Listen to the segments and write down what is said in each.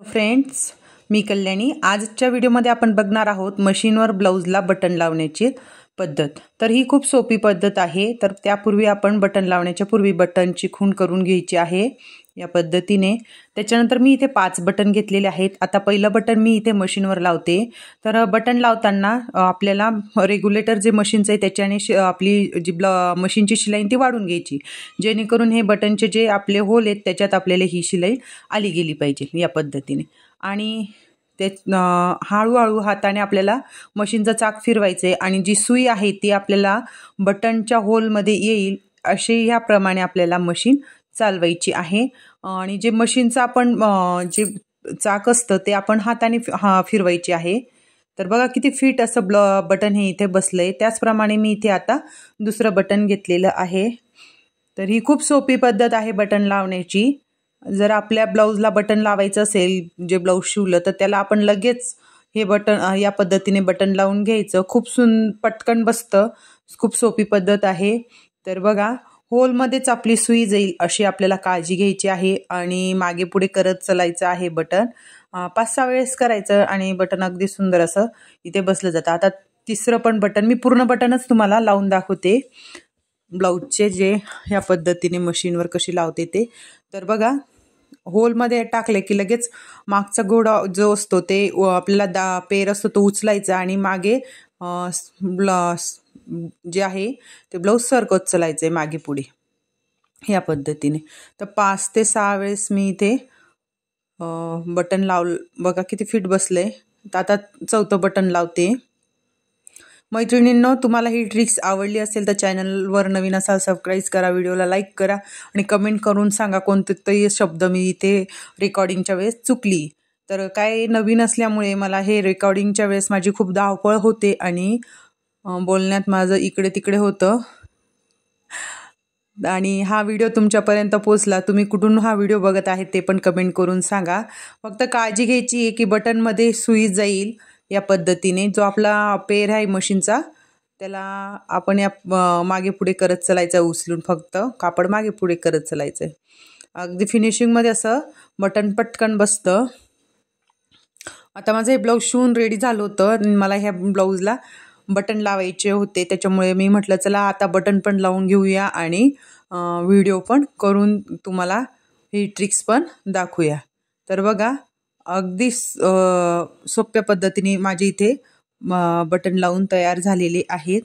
Friends, मी कल्याणी। आजच्या व्हिडिओमध्ये आपण बघणार आहोत मशीनवर ब्लाउजला बटन लावण्याची पद्धत। तर ही खूप सोपी पद्धत आहे। तर त्यापूर्वी आपण बटन लावण्याच्या पूर्वी बटनची खूण करून घ्यायची आहे या पद्धतीने। त्याच्यानंतर मी इथे 5 बटन घेतलेले आहेत। आता पहिलं बटन मी इथे मशीनवर लावते। तर बटन लावताना आपल्याला रेग्युलेटर जे मशीनचं आहे त्याच्याने आपली जी मशीनची शिलाई ती वाढून घ्यायची, जेणेकरून हे बटनचे जे आपले होल आहेत त्याच्यात आपल्याला ही शिलाई आली गेली पाहिजे या पद्धतीने। आणि ते हळूहळू हाताने आपल्याला मशीनचं चाक फिरवायचे आणि जी सुई आहे ती आपल्याला बटनच्या होलमध्ये येईल असे ह्याप्रमाणे आपल्याला मशीन चालवायची आहे। आणि जे मशीनचं आपण जे चाक असतं ते आपण हाताने फिरवायचे आहे। तर बघा किती फिट असं बटन हे इथे बसलंय। त्याचप्रमाणे मी इथे आता दुसरं बटन घेतलेलं आहे। तर ही खूप सोपी पद्धत आहे बटन लावण्याची। जर आपल्या ब्लाउजला बटन लावायचं असेल, जे ब्लाउज शिवलं तर त्याला आपण लगेच हे बटन या पद्धतीने बटन लावून घ्यायचं। खूप पटकन बसतं, खूप सोपी पद्धत आहे। तर बघा, होलमध्येच आपली सुई जाईल अशी आपल्याला काळजी घ्यायची आहे आणि मागे पुढे करत चालायचं आहे बटन। 5-6 वेळेस करायचं आणि बटन अगदी सुंदर असं इथे बसलं जातं। आता तिसरं पण बटन मी पूर्ण बटनच तुम्हाला लावून दाखवते ब्लाउजचे, जे या पद्धतीने मशीनवर कशी लावते ते। तर बघा, होलमध्ये टाकले की लगेच मागचा घोडा जो असतो ते आपल्याला पेर असतो तो उचलायचा आणि मागे जे आहे ते ब्लाउज सरकत चालायचं आहे मागे पुढे या पद्धतीने। तर 5 ते 6 वेळेस मी इथे बटन लावलं। बघा किती फिट बसले। आता 4थं बटन लावते। मैत्रिणींनो, तुम्हाला ही ट्रिक्स आवडली असेल तर चॅनलवर नवीन असाल सबस्क्राईब करा, व्हिडिओला लाईक करा आणि कमेंट करून सांगा कोणते शब्द मी इथे रेकॉर्डिंगच्या वेळेस चुकली। तर काय नवीन असल्यामुळे मला हे रेकॉर्डिंगच्या वेळेस माझी खूप धावपळ होते आणि बोलण्यात माझं इकडे तिकडे होतं। आणि हा व्हिडिओ तुमच्यापर्यंत पोहोचला, तुम्ही कुठून हा व्हिडिओ बघत आहे ते पण कमेंट करून सांगा। फक्त काळजी घ्यायची आहे की बटनमध्ये सुई जाईल या पद्धतीने। जो आपला पेर आहे मशीनचा त्याला आपण या मागे पुढे करत चालायचं, उचलून फक्त कापड मागे पुढे करत चालायचं। अगदी फिनिशिंगमध्ये असं बटन पटकन बसतं। आता माझं हे ब्लाऊज शिवून रेडी झालं होतं। मला ह्या ब्लाऊजला बटन लावायचे होते, त्याच्यामुळे मी म्हटलं चला आता बटन पण लावून घेऊया आणि व्हिडिओ पण करून तुम्हाला ही ट्रिक्स पण दाखवूया। तर बघा, अगदी सोप्या पद्धतीने माझे इथे बटन लावून तयार झालेले आहेत।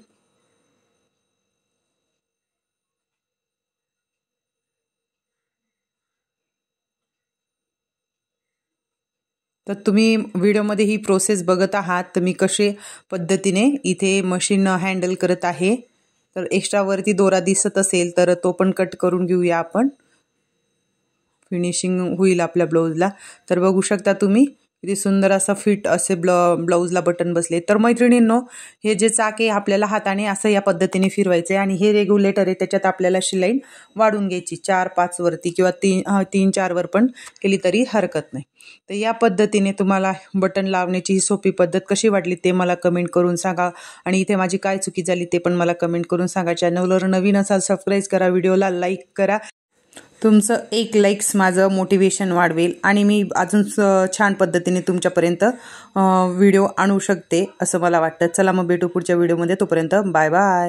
तर तुम्ही व्हिडिओमध्ये ही प्रोसेस बघत आहात, तर मी कशा पद्धतीने इथे मशीन हँडल करत आहे। तर एक्स्ट्रा वरती दोरा दिसत असेल तर तो पण कट करून घेऊया आपण, फिनिशिंग होईल आपल्या ब्लाऊजला। तर बघू शकता तुम्ही किती सुंदर असा फिट असे ब्लाऊजला बटन बसले। तर मैत्रिणींनो, हे जे चाक आहे आपल्याला हाताने असं या पद्धतीने फिरवायचं आहे आणि हे रेग्युलेटर आहे त्याच्यात आपल्याला शिलाई वाढून घ्यायची 4-5 वरती किंवा 3-4 वर पण केली तरी हरकत नाही। तर या पद्धतीने तुम्हाला बटन लावण्याची ही सोपी पद्धत कशी वाटली ते मला कमेंट करून सांगा आणि इथे माझी काय चुकी झाली ते पण मला कमेंट करून सांगा। चॅनलवर नवीन असाल सबस्क्राईब करा, व्हिडिओला लाईक करा। तुमचं एक लाईक्स माझं मोटिवेशन वाढवेल आणि मी अजून छान पद्धतीने तुमच्यापर्यंत व्हिडिओ आणू शकते असं मला वाटतं। चला मग भेटू पुढच्या व्हिडिओमध्ये, तोपर्यंत बाय बाय।